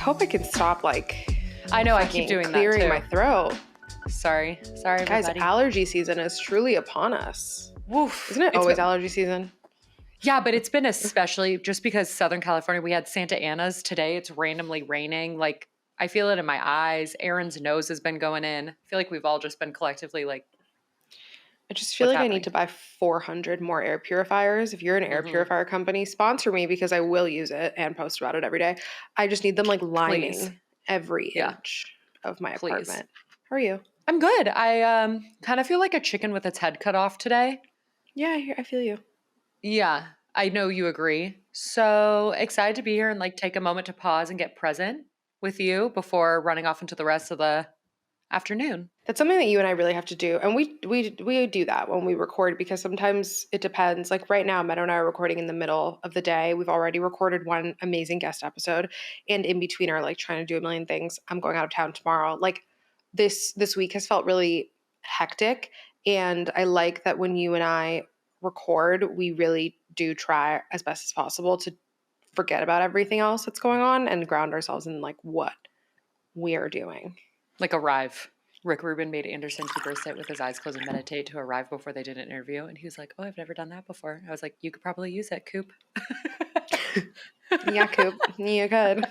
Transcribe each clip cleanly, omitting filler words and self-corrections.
hope I can stop I know I keep doing that too. clearing my throat. Sorry everybody. Guys, allergy season is truly upon us. Woof. Isn't it always allergy season? Yeah, but it's been especially just because Southern California, we had Santa Ana's today. It's randomly raining. Like, I feel it in my eyes. Aaron's nose has been going in. I feel like we've all just been collectively like, I just feel like I need to buy 400 more air purifiers. If you're an air purifier company, sponsor me because I will use it and post about it every day. I just need them lining every inch of my apartment. How are you? I'm good. I kind of feel like a chicken with its head cut off today. Yeah, I feel you. Yeah, I know you agree. So excited to be here and take a moment to pause and get present with you before running off into the rest of the afternoon. That's something that you and I really have to do. And we do that when we record because sometimes it depends. Like right now, Meadow and I are recording in the middle of the day. We've already recorded one amazing guest episode. And in between are trying to do a million things. I'm going out of town tomorrow. This week has felt really hectic. And I like that when you and I record, we really do try as best as possible to forget about everything else that's going on and ground ourselves in what we are doing. Arrive. Rick Rubin made Anderson Cooper sit with his eyes closed and meditate to arrive before they did an interview. And he was like, oh, I've never done that before. I was like, you could probably use it, Coop. Yeah, Coop. You could.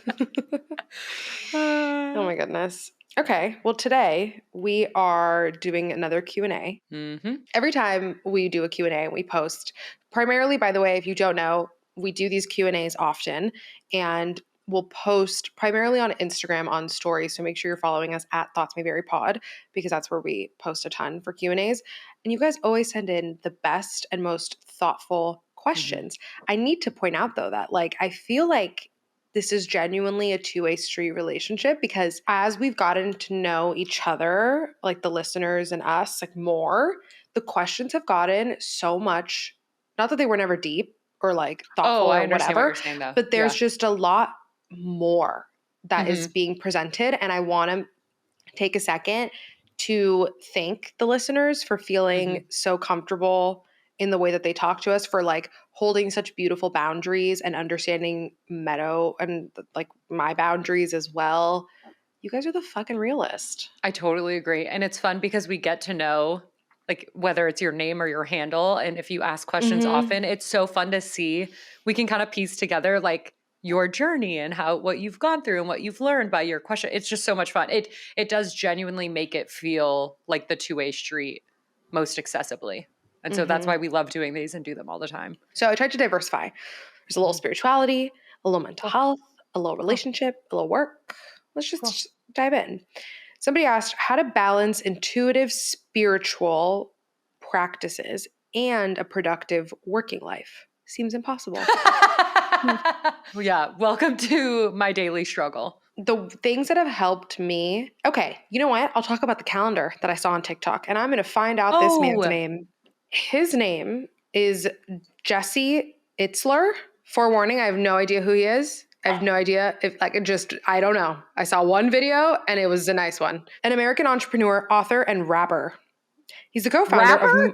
Oh my goodness. Okay. Well, today we are doing another Q&A. Mm-hmm. Every time we do a Q&A and we post, primarily, by the way, if you don't know, we do these Q&As often and we'll post primarily on Instagram on stories. So make sure you're following us at Thoughts May Vary Pod because that's where we post a ton for Q&As. And you guys always send in the best and most thoughtful questions. Mm-hmm. I need to point out though that I feel like this is genuinely a two-way street relationship because as we've gotten to know each other, the listeners and us, more, the questions have gotten so much, not that they were never deep or thoughtful or whatever, what you're saying, though. But there's just a lot more that is being presented. And I want to take a second to thank the listeners for feeling so comfortable in the way that they talk to us, for holding such beautiful boundaries and understanding Meadow and my boundaries as well. You guys are the fucking realist. I totally agree. And it's fun because we get to know whether it's your name or your handle. And if you ask questions often, it's so fun to see. We can kind of piece together your journey and what you've gone through and what you've learned by your question. It's just so much fun. It does genuinely make it feel like the two-way street most accessibly. And so that's why we love doing these and do them all the time. So I tried to diversify. There's a little spirituality, a little mental health, a little relationship, a little work. Let's just dive in. Somebody asked how to balance intuitive spiritual practices and a productive working life. Seems impossible. Yeah. Welcome to my daily struggle. The things that have helped me. Okay. You know what? I'll talk about the calendar that I saw on TikTok and I'm going to find out this man's name. His name is Jesse Itzler. Forewarning, I have no idea who he is. I have no idea if I don't know. I saw one video and it was a nice one. An American entrepreneur, author, and rapper. He's the co-founder of,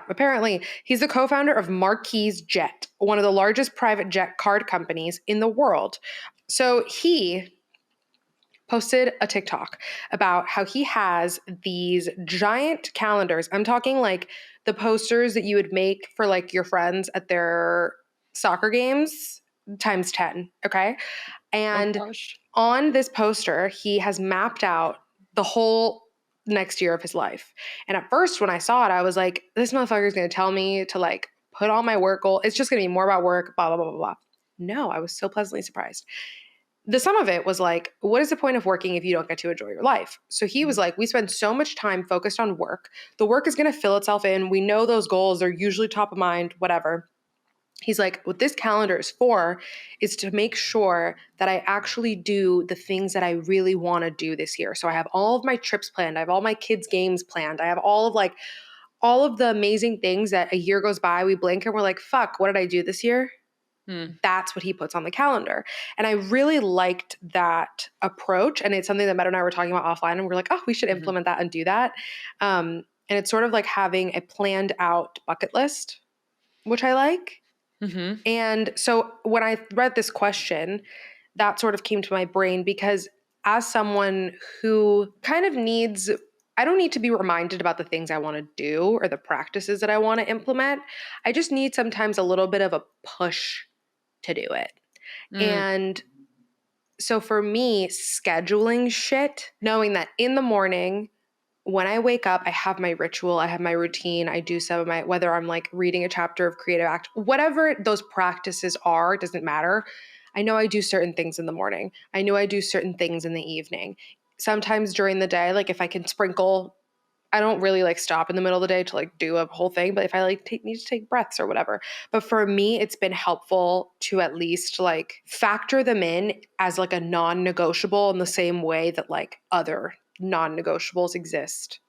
apparently. He's the co-founder of Marquise Jet, one of the largest private jet card companies in the world. So he posted a TikTok about how he has these giant calendars. I'm talking the posters that you would make for your friends at their soccer games times 10. Okay. And on this poster, he has mapped out the whole next year of his life. And at first when I saw it, I was like, this motherfucker is going to tell me to put on my work goal. It's just going to be more about work, blah, blah, blah, blah, blah. No, I was so pleasantly surprised. The sum of it was what is the point of working if you don't get to enjoy your life? So he was we spend so much time focused on work. The work is going to fill itself in. We know those goals. They're usually top of mind, whatever. He's what this calendar is for is to make sure that I actually do the things that I really want to do this year. So I have all of my trips planned. I have all my kids' games planned. I have all of the amazing things that a year goes by, we blink and we're fuck, what did I do this year? That's what he puts on the calendar. And I really liked that approach. And it's something that Meadow and I were talking about offline. And we're we should implement that and do that. And it's sort of having a planned out bucket list, which I like. And so when I read this question, that sort of came to my brain because as someone who kind of needs, I don't need to be reminded about the things I want to do or the practices that I want to implement. I just need sometimes a little bit of a push to do it. And so for me, scheduling shit, knowing that in the morning, when I wake up, I have my ritual, I have my routine, I do some of my, whether I'm like reading a chapter of creative act, whatever those practices are, it doesn't matter. I know I do certain things in the morning. I know I do certain things in the evening. Sometimes during the day, like if I can sprinkle, I don't really like stop in the middle of the day to like do a whole thing, but if I like need to take breaths or whatever. But for me, it's been helpful to at least like factor them in as like a non-negotiable in the same way that like other non-negotiables exist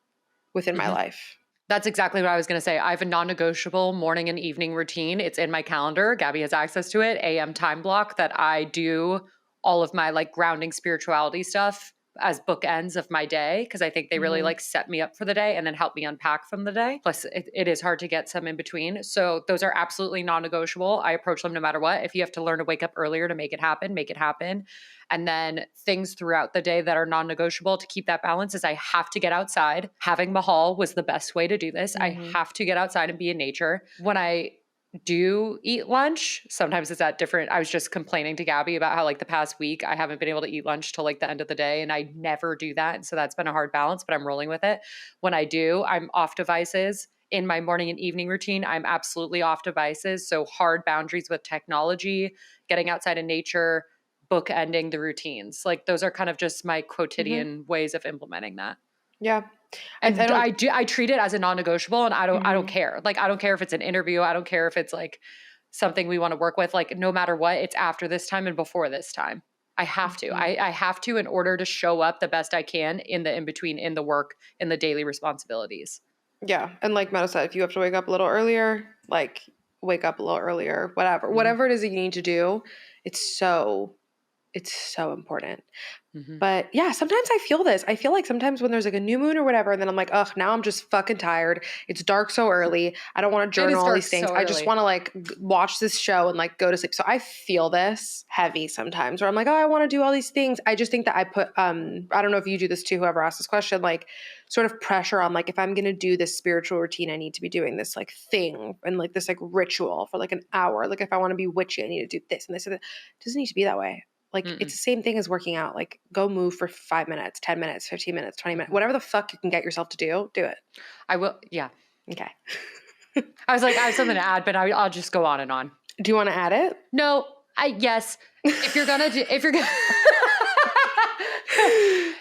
within my life. That's exactly what I was going to say. I have a non-negotiable morning and evening routine. It's in my calendar. Gabby has access to it. AM time block that I do all of my like grounding spirituality stuff as bookends of my day because I think they really like set me up for the day and then help me unpack from the day. Plus, it is hard to get some in between. So those are absolutely non-negotiable. I approach them no matter what. If you have to learn to wake up earlier to make it happen, make it happen. And then things throughout the day that are non-negotiable to keep that balance is I have to get outside. Having Mahal was the best way to do this. I have to get outside and be in nature. When I do eat lunch, sometimes it's at different, I was just complaining to Gabby about how like the past week I haven't been able to eat lunch till like the end of the day and I never do that. And so that's been a hard balance, but I'm rolling with it. When I do, I'm off devices. In my morning and evening routine, I'm absolutely off devices. So hard boundaries with technology, getting outside in nature, bookending the routines. Like those are kind of just my quotidian ways of implementing that. Yeah. And I treat it as a non-negotiable and I don't care. Like, I don't care if it's an interview. I don't care if it's like something we want to work with. Like no matter what, it's after this time and before this time. I have to, I have to in order to show up the best I can in the in-between, in the work, in the daily responsibilities. Yeah. And like Meta said, if you have to wake up a little earlier, like wake up a little earlier, whatever it is that you need to do, it's so important. But yeah, sometimes I feel this. I feel like sometimes when there's like a new moon or whatever, and then I'm like, ugh, now I'm just fucking tired. It's dark so early. I don't want to journal all these things. I just want to like watch this show and like go to sleep. So I feel this heavy sometimes where I'm like, oh, I want to do all these things. I just think that I put, I don't know if you do this too, whoever asked this question, like sort of pressure on like, if I'm going to do this spiritual routine, I need to be doing this like thing and like this like ritual for like an hour. Like if I want to be witchy, I need to do this and this and that. It doesn't need to be that way. Like it's the same thing as working out. Like go move for 5 minutes, 10 minutes, 15 minutes, 20 minutes, whatever the fuck you can get yourself to do it. I will. Yeah. Okay. I was like, I have something to add, but I'll just go on and on. Do you want to add it? No, yes. If you're going to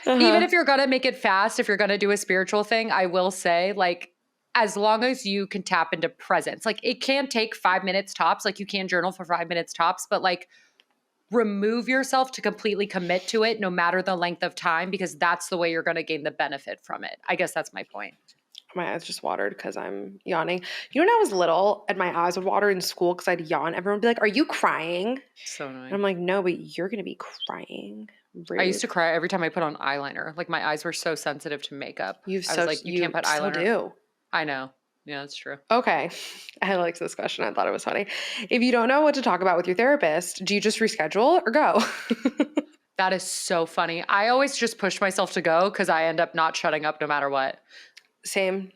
even if you're going to make it fast, if you're going to do a spiritual thing, I will say like, as long as you can tap into presence, like it can take 5 minutes tops. Like you can journal for 5 minutes tops, but like, remove yourself to completely commit to it no matter the length of time because that's the way you're going to gain the benefit from it. I guess that's my point. My eyes just watered because I'm yawning. You know when I was little and my eyes would water in school because I'd yawn, everyone would be like, are you crying? So annoying. And I'm like, no, but you're going to be crying. Rude. I used to cry every time I put on eyeliner. Like my eyes were so sensitive to makeup. You can't put eyeliner. Do. I know. Yeah, that's true. Okay. I liked this question. I thought it was funny. If you don't know what to talk about with your therapist, do you just reschedule or go? That is so funny. I always just push myself to go because I end up not shutting up no matter what. Same.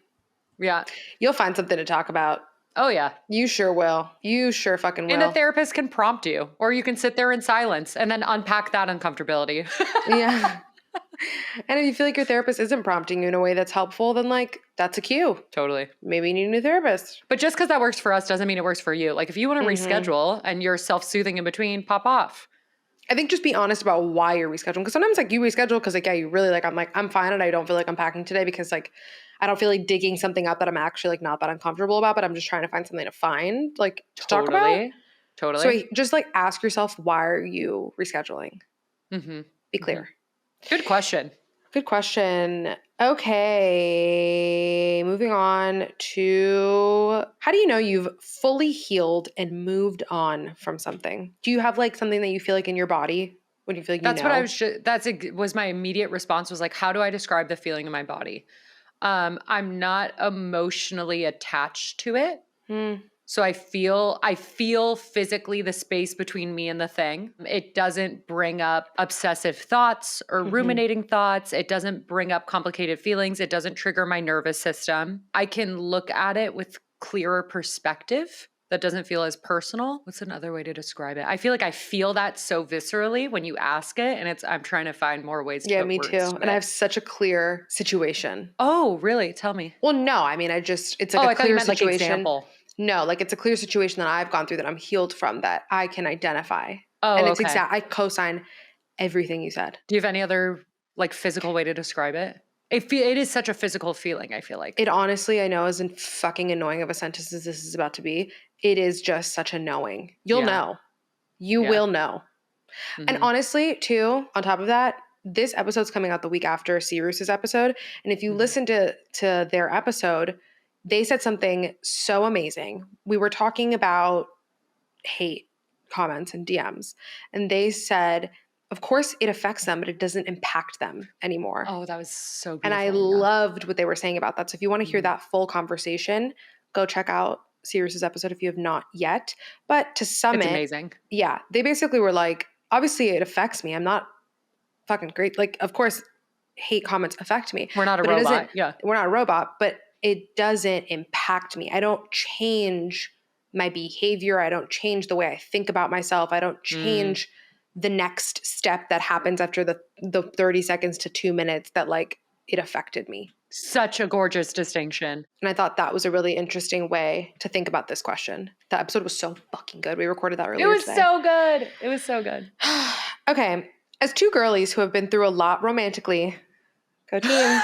Yeah. You'll find something to talk about. Oh, yeah. You sure will. You sure fucking will. And a therapist can prompt you, or you can sit there in silence and then unpack that uncomfortability. Yeah. And if you feel like your therapist isn't prompting you in a way that's helpful, then like that's a cue. Totally. Maybe you need a new therapist. But just because that works for us doesn't mean it works for you. Like if you want to reschedule and you're self-soothing in between, pop off. I think just be honest about why you're rescheduling. Because sometimes like you reschedule because like, yeah, you really like, I'm fine and I don't feel like I'm packing today because like, I don't feel like digging something up that I'm actually like not that uncomfortable about, but I'm just trying to find something to find, like to talk about. Totally. So just like ask yourself, why are you rescheduling? Be clear. Good question. Good question. Okay, moving on to how do you know you've fully healed and moved on from something? Do you have like something that you feel like in your body when you feel like that was my immediate response was like, how do I describe the feeling in my body? I'm not emotionally attached to it. So I feel physically the space between me and the thing. It doesn't bring up obsessive thoughts or ruminating thoughts. It doesn't bring up complicated feelings. It doesn't trigger my nervous system. I can look at it with clearer perspective. That doesn't feel as personal. What's another way to describe it? I feel like I feel that so viscerally when you ask it, and I'm trying to find more ways to Yeah, put me words too. to And I it. have such a clear situation. Oh, really? Tell me. Well, no, I mean, it's like Oh, a I thought you clear meant like situation. example. No, like it's a clear situation that I've gone through that I'm healed from that I can identify. Oh, And okay. I co-sign everything you said. Do you have any other like physical way to describe it? It is such a physical feeling, I feel like. It honestly, I know, isn't fucking annoying of a sentence as this is about to be. It is just such a knowing. You'll Yeah. know. You Yeah. will know. And honestly, too, on top of that, this episode's coming out the week after Sirius's episode. And if you listen to their episode, they said something so amazing. We were talking about hate comments and DMs. And they said, of course, it affects them, but it doesn't impact them anymore. Oh, that was so And I beautiful. Yeah. loved what they were saying about that. So if you want to hear that full conversation, go check out Sirius's episode if you have not yet. But to sum It's it, amazing. yeah, they basically were like, obviously it affects me. I'm not fucking great. Like, of course, hate comments affect me. We're not a but it doesn't. robot. Yeah. We're not a robot, but it doesn't impact me. I don't change my behavior. I don't change the way I think about myself. I don't change the next step that happens after the 30 seconds to 2 minutes that like it affected me. Such a gorgeous distinction. And I thought that was a really interesting way to think about this question. The episode was so fucking good. We recorded that earlier It was today. so good. It was so good. Okay. As two girlies who have been through a lot romantically, go team,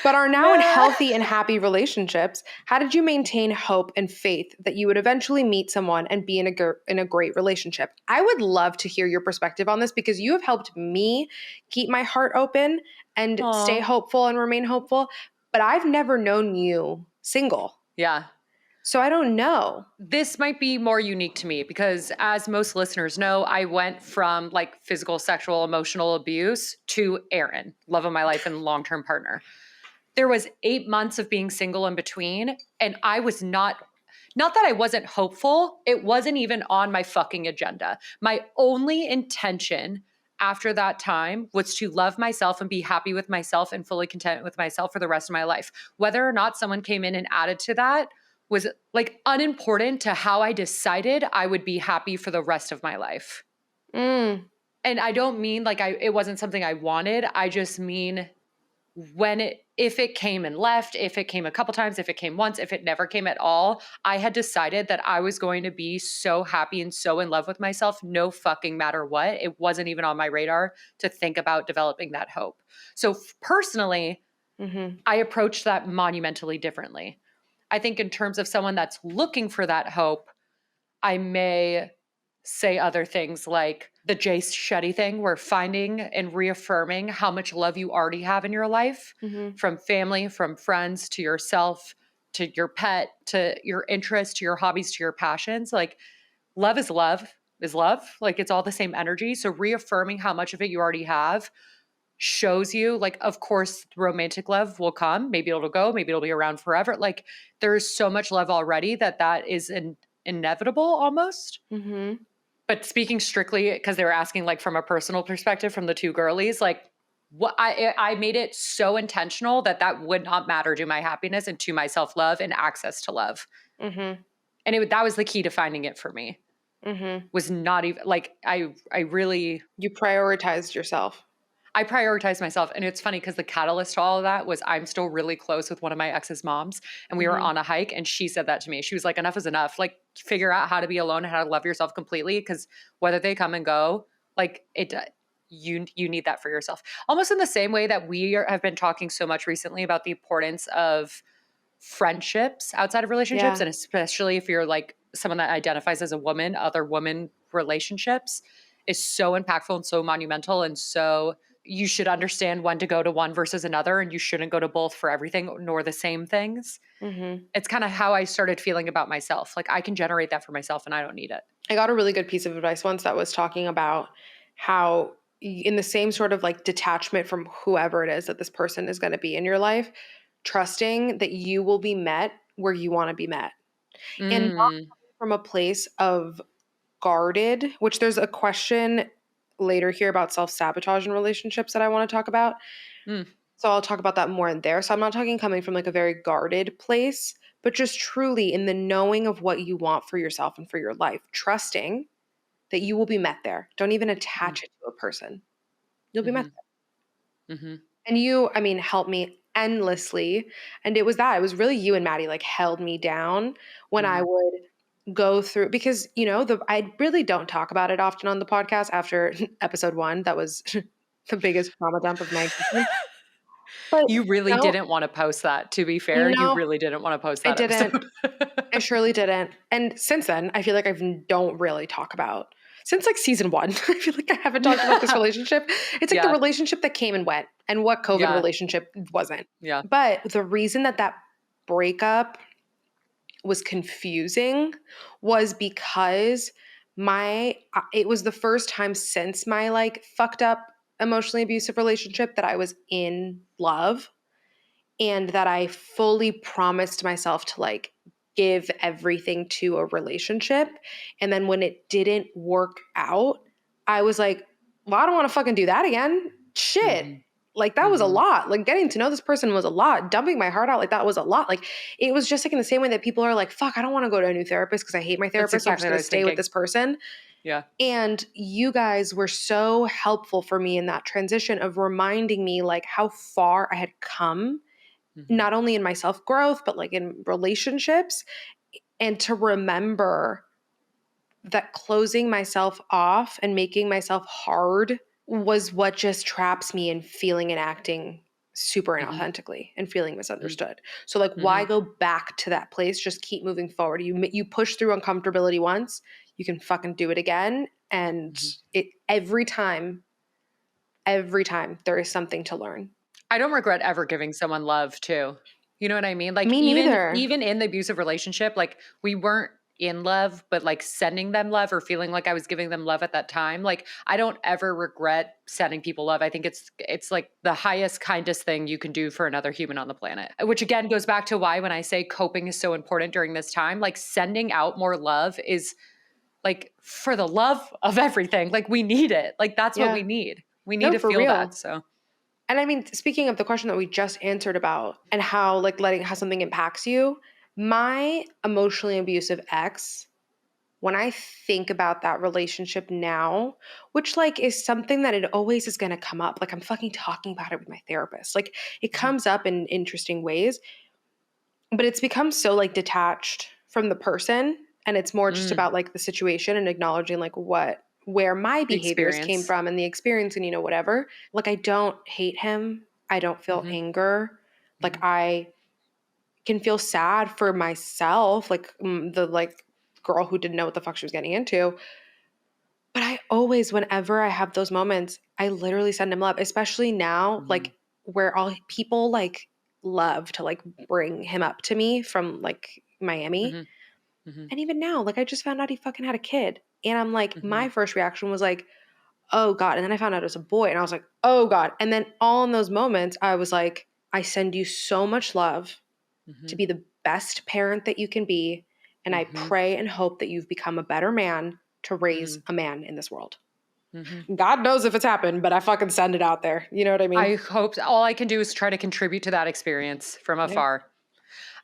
but are now in healthy and happy relationships, how did you maintain hope and faith that you would eventually meet someone and be in a great relationship? I would love to hear your perspective on this because you have helped me keep my heart open and stay hopeful and remain hopeful, but I've never known you single. Yeah. So I don't know. This might be more unique to me because, as most listeners know, I went from like physical, sexual, emotional abuse to Aaron, love of my life and long-term partner. There was 8 months of being single in between, and I was not that I wasn't hopeful, it wasn't even on my fucking agenda. My only intention after that time was to love myself and be happy with myself and fully content with myself for the rest of my life. Whether or not someone came in and added to that was like unimportant to how I decided I would be happy for the rest of my life. And I don't mean like it wasn't something I wanted. I just mean if it came and left, if it came a couple times, if it came once, if it never came at all, I had decided that I was going to be so happy and so in love with myself, no fucking matter what. It wasn't even on my radar to think about developing that hope. So personally, I approached that monumentally differently. I think in terms of someone that's looking for that hope, I may say other things like the Jace Shetty thing, where finding and reaffirming how much love you already have in your life, from family, from friends, to yourself, to your pet, to your interests, to your hobbies, to your passions. Like love is love is love. Like it's all the same energy. So reaffirming how much of it you already have shows you, like, of course, romantic love will come. Maybe it'll go. Maybe it'll be around forever. Like there's so much love already that is inevitable almost. But speaking strictly, because they were asking like from a personal perspective from the two girlies, like what I made it so intentional that would not matter to my happiness and to my self-love and access to love. And that was the key to finding it for me. Was not even like I really You prioritized yourself. I prioritized myself. And it's funny because the catalyst to all of that was I'm still really close with one of my ex's moms, and we were on a hike, and she said that to me. She was like, enough is enough. Like figure out how to be alone and how to love yourself completely, because whether they come and go, like you need that for yourself. Almost in the same way that have been talking so much recently about the importance of friendships outside of relationships. And especially if you're like someone that identifies as a woman, other woman relationships is so impactful and so monumental. And so you should understand when to go to one versus another, and you shouldn't go to both for everything nor the same things. It's kind of how I started feeling about myself. Like I can generate that for myself and I don't need it. I got a really good piece of advice once that was talking about how in the same sort of like detachment from whoever it is that this person is going to be in your life, trusting that you will be met where you want to be met. And not Mm. from a place of guarded, which there's a question later here about self-sabotage in relationships that I want to talk about. Mm. So I'll talk about that more in there. So I'm not talking coming from like a very guarded place, but just truly in the knowing of what you want for yourself and for your life, trusting that you will be met there. Don't even Mm. attach it to a person. You'll be met Mhm. there. Mhm. And you, I mean, helped me endlessly. And it was that. It was really you and Maddie like held me down when I Mm. would go through because I really don't talk about it often on the podcast after episode 1. That was the biggest trauma dump of my existence. But You really didn't wanna post that, to be fair. You no, really didn't wanna post I that didn't. episode. I surely didn't. And since then, I feel like I don't really talk about since like season 1. I feel like I haven't talked about this relationship. It's like the Yeah. relationship that came and went and what COVID Yeah. relationship wasn't. Yeah. But the reason that breakup was confusing was because it was the first time since my like fucked up emotionally abusive relationship that I was in love and that I fully promised myself to like give everything to a relationship. And then when it didn't work out, I was like, well, I don't want to fucking do that again. Shit. Mhm. Like that was a Mhm. lot. Like getting to know this person was a lot. Dumping my heart out like that was a lot. Like it was just like in the same way that people are like, fuck, I don't want to go to a new therapist because I hate my That's therapist. So I'm just exactly what going I to was stay with thinking. this person. Yeah. And you guys were so helpful for me in that transition of reminding me like how far I had come Mhm. not only in my self growth, but like in relationships, and to remember that closing myself off and making myself hard was what just traps me in feeling and acting super Mhm. inauthentically and feeling Mhm. misunderstood. So like why Mhm. go back to that place? Just keep moving forward. You push through uncomfortability once, you can fucking do it again and Mhm. it every time there is something to learn. I don't regret ever giving someone love too. You know what I mean? Like Me even neither. even in the abusive relationship, like we weren't in love, but like sending them love or feeling like I was giving them love at that time. Like I don't ever regret sending people love. I think it's like the highest kindest thing you can do for another human on the planet. Which again goes back to why when I say coping is so important during this time, like sending out more love is like for the love of everything. Like we need it. Like that's what Yeah. we need. We need No, to for feel that. real. So And I mean, speaking of the question that we just answered about and how like letting how something impacts you, my emotionally abusive ex, when I think about that relationship now, which like is something that it always is going to come up. Like I'm fucking talking about it with my therapist. Like it mhm. comes up in interesting ways, but it's become so like detached from the person and it's more just Mm. about like the situation and acknowledging like where my The behaviors came experience. from and the experience and whatever. Like I don't hate him. I don't feel Mhm, anger. Like mhm, I can feel sad for myself, like the like girl who didn't know what the fuck she was getting into. But I always, whenever I have those moments, I literally send him love, especially now, mhm, like where all people like love to like bring him up to me from like Miami. mhm, mhm, And even now, like I just found out he fucking had a kid. And I'm like, mhm, my first reaction was like, oh God. And then I found out it was a boy and I was like, oh God. And then all in those moments, I was like, I send you so much love to mhm, be the best parent that you can be. And I mhm, pray and hope that you've become a better man to raise mhm, a man in this world. mhm. God knows if it's happened, but I fucking send it out there. You know what I mean? I hope all I can do is try to contribute to that experience from Yeah, afar.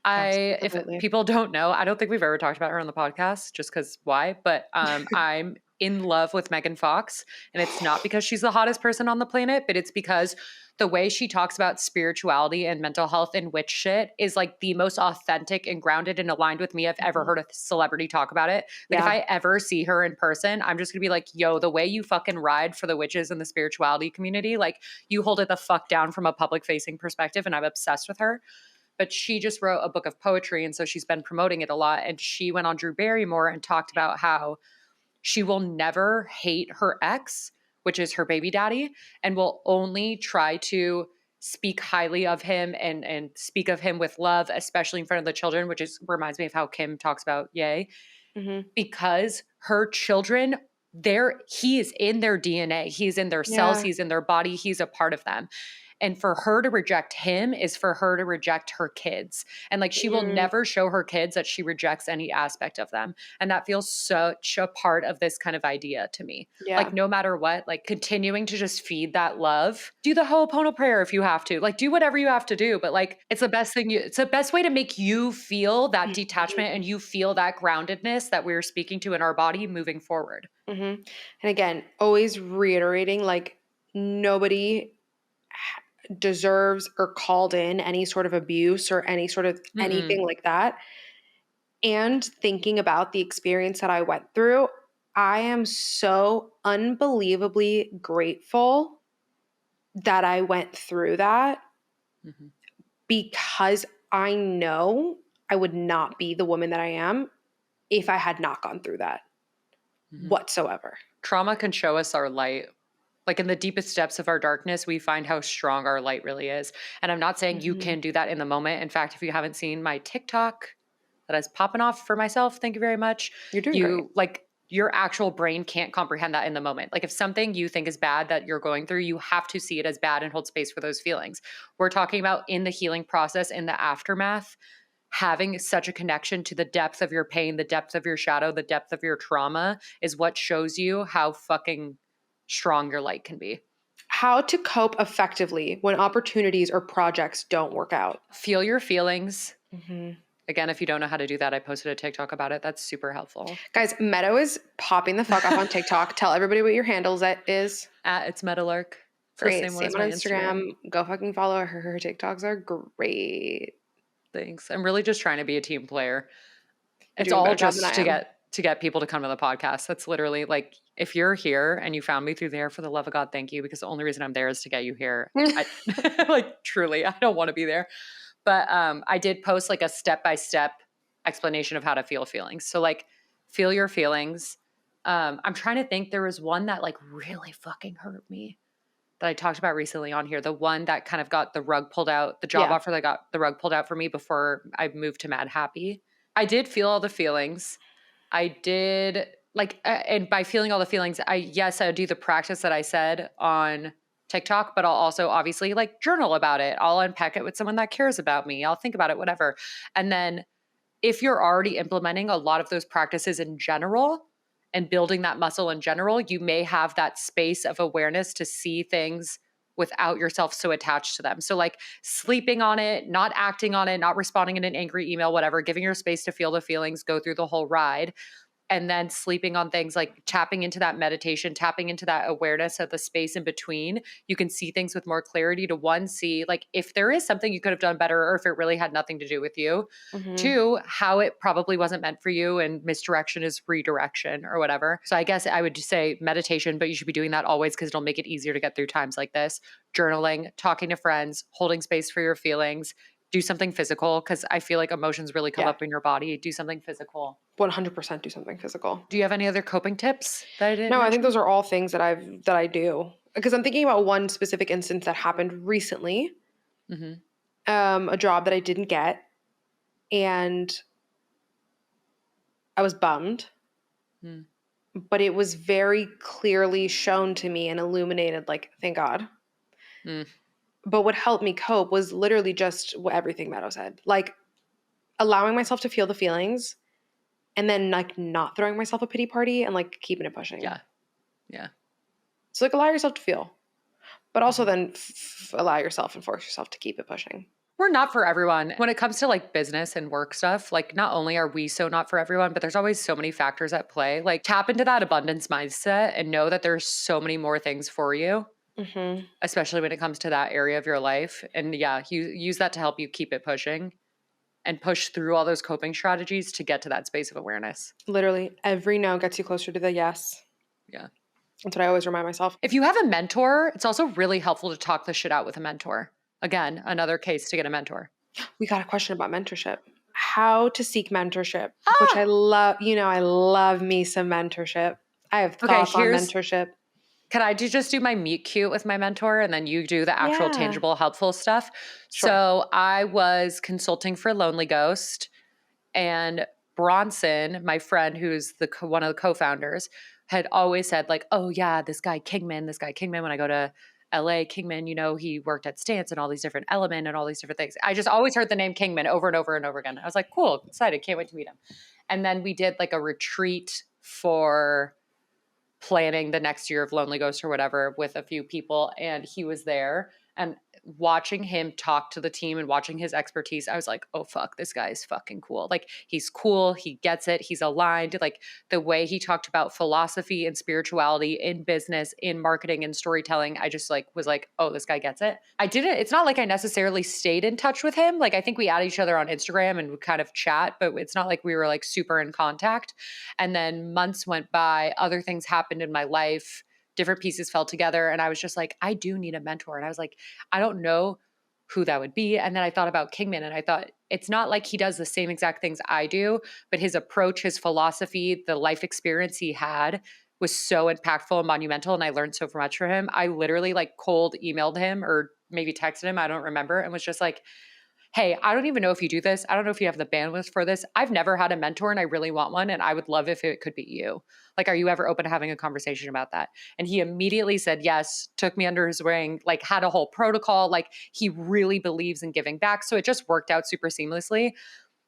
If absolutely. people don't know, I don't think we've ever talked about her on the podcast just because why, but I'm in love with Megan Fox. And it's not because she's the hottest person on the planet, but it's because the way she talks about spirituality and mental health and witch shit is like the most authentic and grounded and aligned with me I've ever Mhm. heard a celebrity talk about it. Like if Yeah. I ever see her in person, I'm just gonna be like, yo, the way you fucking ride for the witches in the spirituality community, like you hold it the fuck down from a public facing perspective. And I'm obsessed with her, but she just wrote a book of poetry. And so she's been promoting it a lot. And she went on Drew Barrymore and talked about how she will never hate her ex, which is her baby daddy, and will only try to speak highly of him and speak of him with love, especially in front of the children, which is reminds me of how Kim talks about Ye, Hmm. because her children, he is in their DNA, he's in their cells, Yeah. he's in their body, he's a part of them. And for her to reject him is for her to reject her kids. And like, she will never show her kids that she rejects any aspect of them. And that feels such a part of this kind of idea to me. Yeah. Like, no matter what, like continuing to just feed that love, do the Ho'oponopono prayer if you have to, like do whatever you have to do. But like, it's the best thing it's the best way to make you feel that detachment and you feel that groundedness that we're speaking to in our body moving forward. And again, always reiterating, like, nobody deserves or called in any sort of abuse or any sort of anything like that. And thinking about the experience that I went through, I am so unbelievably grateful that I went through that, because I know I would not be the woman that I am if I had not gone through that whatsoever. Trauma can show us our light. Like in the deepest depths of our darkness, we find how strong our light really is. And I'm not saying you can do that in the moment. In fact, if you haven't seen my TikTok that is popping off for myself, thank you very much. You're doing great. Like, your actual brain can't comprehend that in the moment. Like if something you think is bad that you're going through, you have to see it as bad and hold space for those feelings. We're talking about in the healing process, in the aftermath, having such a connection to the depth of your pain, the depth of your shadow, the depth of your trauma is what shows you how fucking strong your light can be. How to cope effectively when opportunities or projects don't work out. Feel your feelings. Again, if you don't know how to do that, I posted a TikTok about it. That's super helpful. Guys, Meadow is popping the fuck up on TikTok. Tell everybody what your handle is. It's Metalark. Great. Same on Instagram. Go fucking follow her. Her TikToks are great. Thanks. I'm really just trying to be a team player. It's all just to get people to come to the podcast. That's literally like, if you're here and you found me through there, for the love of God, thank you. Because the only reason I'm there is to get you here. Like truly, I don't want to be there. But I did post like a step-by-step explanation of how to feel feelings. So like, feel your feelings. I'm trying to think, there was one that like really fucking hurt me that I talked about recently on here. The one that kind of got the rug pulled out, the job offer that got the rug pulled out for me before I moved to Mad Happy. I did feel all the feelings. I did like, and by feeling all the feelings, I do the practice that I said on TikTok, but I'll also obviously like journal about it. I'll unpack it with someone that cares about me. I'll think about it, whatever. And then if you're already implementing a lot of those practices in general and building that muscle in general, you may have that space of awareness to see things without yourself so attached to them. So like sleeping on it, not acting on it, not responding in an angry email, whatever, giving your space to feel the feelings, go through the whole ride. And then sleeping on things, like tapping into that meditation, tapping into that awareness of the space in between, you can see things with more clarity to one, see like if there is something you could have done better or if it really had nothing to do with you. Two, how it probably wasn't meant for you and misdirection is redirection or whatever. So I guess I would just say meditation, but you should be doing that always because it'll make it easier to get through times like this. Journaling, talking to friends, holding space for your feelings. Do something physical because I feel like emotions really come up in your body. Do something physical. 100% do something physical. Do you have any other coping tips that I didn't No, mention? I think those are all things that I do. Because I'm thinking about one specific instance that happened recently. A job that I didn't get. And I was bummed. But it was very clearly shown to me and illuminated, like, thank God. But what helped me cope was literally just everything Meadow said. Like, allowing myself to feel the feelings and then, like, not throwing myself a pity party and, like, keeping it pushing. Yeah. So, like, allow yourself to feel. But also then allow yourself and force yourself to keep it pushing. We're not for everyone. When it comes to, like, business and work stuff, like, not only are we so not for everyone, but there's always so many factors at play. Like, tap into that abundance mindset and know that there's so many more things for you. Especially when it comes to that area of your life. And you use that to help you keep it pushing and push through all those coping strategies to get to that space of awareness. Literally, every no gets you closer to the yes. Yeah. That's what I always remind myself. If you have a mentor, it's also really helpful to talk the shit out with a mentor. Again, another case to get a mentor. We got a question about mentorship. How to seek mentorship, which I love. I love me some mentorship. I have thoughts on mentorship. Can I just do my meet cute with my mentor and then you do the actual tangible, helpful stuff? Sure. So I was consulting for Lonely Ghost and Bronson, my friend, who's one of the co-founders, had always said like, oh yeah, this guy Kingman when I go to LA, Kingman, he worked at Stance and all these different Element and all these different things. I just always heard the name Kingman over and over and over again. I was like, cool, excited, can't wait to meet him. And then we did like a retreat for planning the next year of Lonely Ghost or whatever with a few people. And he was there, and watching him talk to the team and watching his expertise, I was like, oh, fuck, this guy is fucking cool. Like, he's cool. He gets it. He's aligned. Like, the way he talked about philosophy and spirituality in business, in marketing and storytelling, I just like was like, oh, this guy gets it. It's not like I necessarily stayed in touch with him. Like, I think we add each other on Instagram and we kind of chat, but it's not like we were like super in contact. And then months went by, other things happened in my life, different pieces fell together. And I was just like, I do need a mentor. And I was like, I don't know who that would be. And then I thought about Kingman, and I thought, it's not like he does the same exact things I do, but his approach, his philosophy, the life experience he had was so impactful and monumental. And I learned so much from him. I literally like cold emailed him or maybe texted him, I don't remember, and was just like, hey, I don't even know if you do this. I don't know if you have the bandwidth for this. I've never had a mentor and I really want one. And I would love if it could be you. Like, are you ever open to having a conversation about that? And he immediately said yes, took me under his wing, like had a whole protocol. Like, he really believes in giving back. So it just worked out super seamlessly.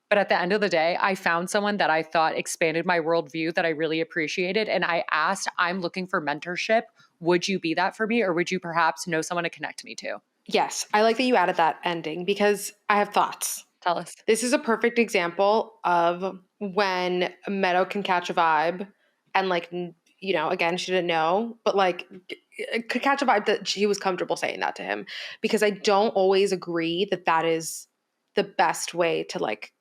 But at the end of the day, I found someone that I thought expanded my worldview that I really appreciated. And I asked, I'm looking for mentorship. Would you be that for me? Or would you perhaps know someone to connect me to? Yes, I like that you added that ending because I have thoughts. Tell us. This is a perfect example of when Meadow can catch a vibe and like, again, she didn't know, but like could catch a vibe that she was comfortable saying that to him, because I don't always agree that that is the best way to like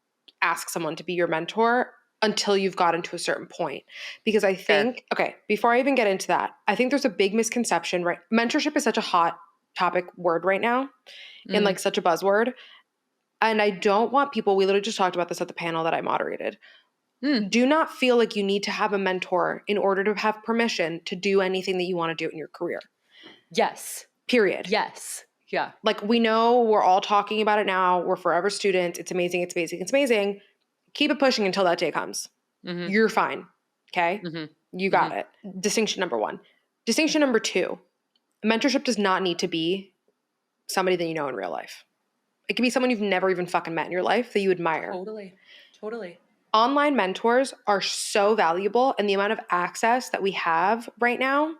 ask someone to be your mentor until you've gotten to a certain point. Because I think, okay, before I even get into that, I think there's a big misconception, right? Mentorship is such a hot topic word right now and like such a buzzword. And I don't want people, we literally just talked about this at the panel that I moderated. Do not feel like you need to have a mentor in order to have permission to do anything that you want to do in your career. Yes. Period. Yes. Yeah. Like, we know we're all talking about it now. We're forever students. It's amazing. It's amazing. It's amazing. Keep it pushing until that day comes. Mm-hmm. You're fine. Okay? Mm-hmm. You got it. Distinction number one. Distinction number two. Mentorship does not need to be somebody that you know in real life. It could be someone you've never even fucking met in your life that you admire. Totally. Online mentors are so valuable, and the amount of access that we have right now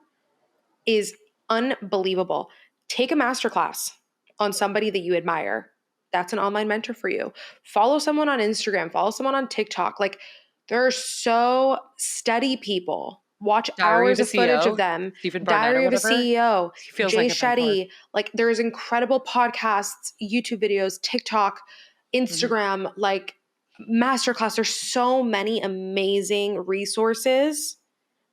is unbelievable. Take a masterclass on somebody that you admire. That's an online mentor for you. Follow someone on Instagram. Follow someone on TikTok. Like, there are so steady people. Watch hours of footage of them. Diary of a CEO. Jay Shetty. Like, there's incredible podcasts, YouTube videos, TikTok, Instagram, like masterclass. There's so many amazing resources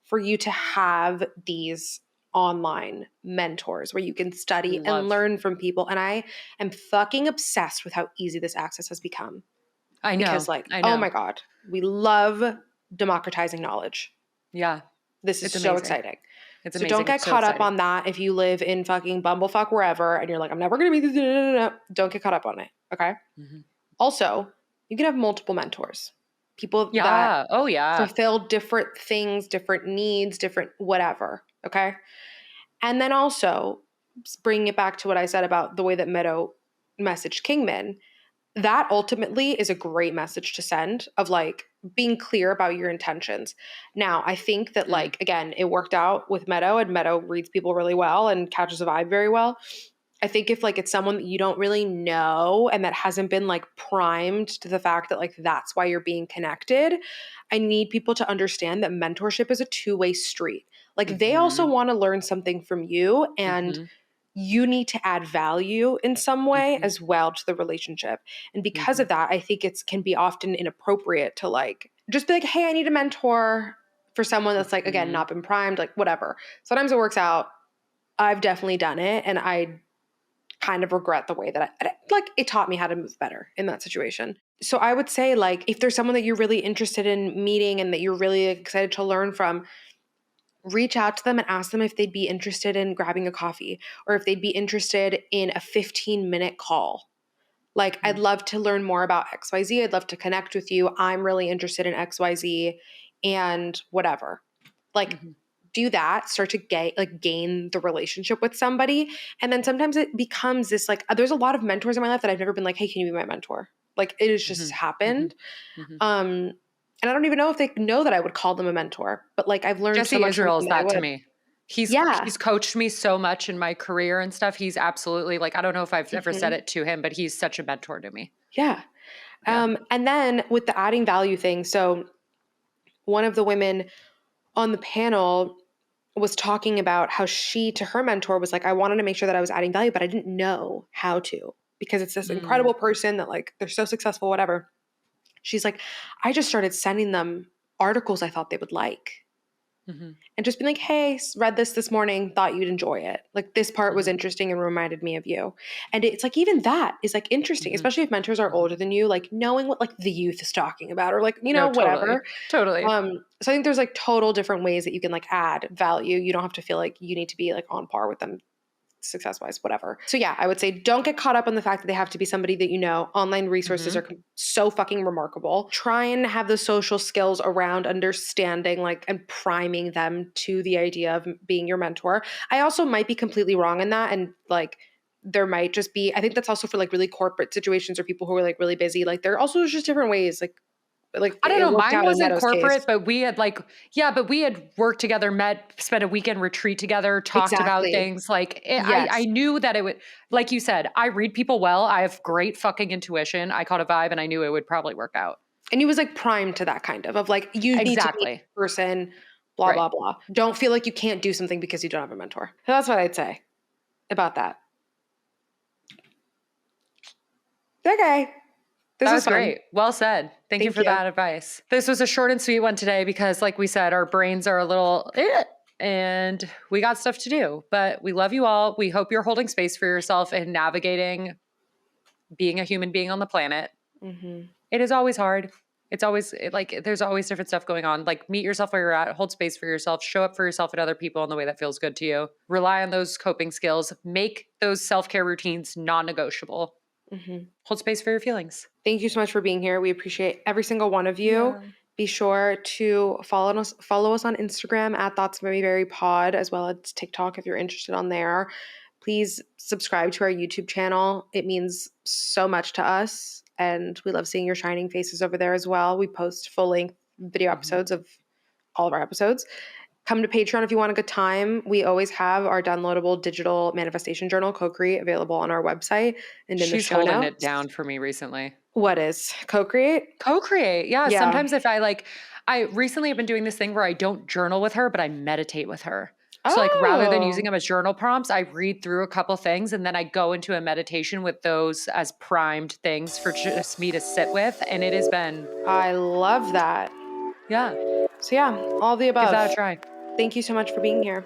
for you to have these online mentors where you can study and learn from people. And I am fucking obsessed with how easy this access has become. I know. Because oh my God, we love democratizing knowledge. Yeah. It's so exciting. It's amazing. So don't get caught up on that if you live in fucking bumblefuck wherever and you're like, I'm never going to be this. Don't get caught up on it. Okay? Mm-hmm. Also, you can have multiple mentors. People that fulfill different things, different needs, different whatever. Okay? And then also, bringing it back to what I said about the way that Meadow messaged Kingman, that ultimately is a great message to send of like being clear about your intentions. Now, I think that like, again, it worked out with Meadow, and Meadow reads people really well and catches a vibe very well. I think if like it's someone that you don't really know and that hasn't been like primed to the fact that like that's why you're being connected, I need people to understand that mentorship is a two-way street. Like they also want to learn something from you, and you need to add value in some way as well to the relationship. And because of that, I think it can be often inappropriate to like just be like, hey, I need a mentor for someone that's like, again, not been primed, like whatever. Sometimes it works out. I've definitely done it, and I kind of regret the way that it taught me how to move better in that situation. So I would say like if there's someone that you're really interested in meeting and that you're really excited to learn from, reach out to them and ask them if they'd be interested in grabbing a coffee or if they'd be interested in a 15-minute call. Like, I'd love to learn more about XYZ. I'd love to connect with you. I'm really interested in XYZ and whatever. Like, do that, start to gain the relationship with somebody. And then sometimes it becomes this like, there's a lot of mentors in my life that I've never been like, hey, can you be my mentor? Like it has just happened. And I don't even know if they know that I would call them a mentor, but like I've learned so Jesse much from Israel them is that I that to would. me. He's coached me so much in my career and stuff. He's absolutely like, I don't know if I've ever said it to him, but he's such a mentor to me. Yeah. And then with the adding value thing, so one of the women on the panel was talking about how she, to her mentor, was like, I wanted to make sure that I was adding value, but I didn't know how to because it's this incredible person that like, they're so successful, whatever. She's like, I just started sending them articles I thought they would like. And just being like, hey, read this morning, thought you'd enjoy it. Like this part was interesting and reminded me of you. And it's like, even that is like interesting, especially if mentors are older than you, like knowing what like the youth is talking about or like, No, whatever. Totally. So I think there's like total different ways that you can like add value. You don't have to feel like you need to be like on par with them success-wise, whatever. So yeah, I would say don't get caught up on the fact that they have to be somebody that you know. Online resources are so fucking remarkable. Try and have the social skills around understanding like and priming them to the idea of being your mentor. I also might be completely wrong in that, and like there might just be, I think that's also for like really corporate situations or people who are like really busy. Like there are also just different ways like I don't it know. worked Mine out in wasn't Meadows' corporate, case. but we had we had worked together, spent a weekend retreat together, talked about Exactly. things. Like Yes. I knew that it would, like you said, I read people well. I have great fucking intuition. I caught a vibe and I knew it would probably work out. And he was like primed to that kind of like, you need to be a person, blah, Right. blah, blah. Don't feel like you can't do something because you don't have a mentor. So that's what I'd say about that. Okay. This That was was fun. great. Well said. Thank you for that advice. This was a short and sweet one today because, like we said, our brains are a little and we got stuff to do. But we love you all. We hope you're holding space for yourself and navigating being a human being on the planet. It is always hard. It's always like there's always different stuff going on. Like meet yourself where you're at, hold space for yourself, show up for yourself and other people in the way that feels good to you. Rely on those coping skills. Make those self-care routines non-negotiable. Hold space for your feelings. Thank you so much for being here. We appreciate every single one of you. Yeah. Be sure to follow us on Instagram at ThoughtsMayBeVaryPod, as well as TikTok if you're interested on there. Please subscribe to our YouTube channel. It means so much to us, and we love seeing your shining faces over there as well. We post full-length video episodes of all of our episodes. Come to Patreon if you want a good time. We always have our downloadable digital manifestation journal, Co-Create, available on our website and in the show notes. She's holding it down for me recently. What is Co-Create? Co-Create, yeah. Sometimes if I recently have been doing this thing where I don't journal with her, but I meditate with her. So like rather than using them as journal prompts, I read through a couple things and then I go into a meditation with those as primed things for just me to sit with. And it has been... I love that. Yeah. So yeah, all the above. Give that a try. Thank you so much for being here.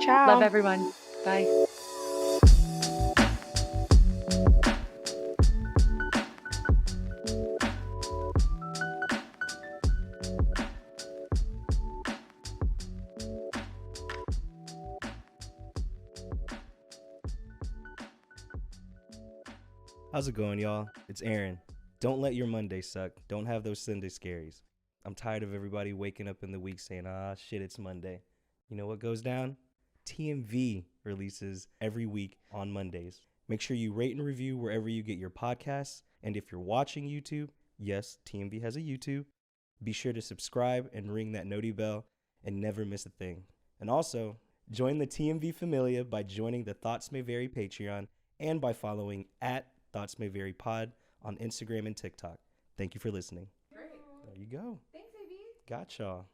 Ciao. Love everyone. Bye. How's it going, y'all? It's Aaron. Don't let your Monday suck. Don't have those Sunday scaries. I'm tired of everybody waking up in the week saying, shit, it's Monday. You know what goes down? TMV releases every week on Mondays. Make sure you rate and review wherever you get your podcasts. And if you're watching YouTube, yes, TMV has a YouTube, be sure to subscribe and ring that noti bell and never miss a thing. And also, join the TMV Familia by joining the Thoughts May Vary Patreon and by following at Thoughts May Vary Pod on Instagram and TikTok. Thank you for listening. Great. There you go. Thanks, AB. Got y'all.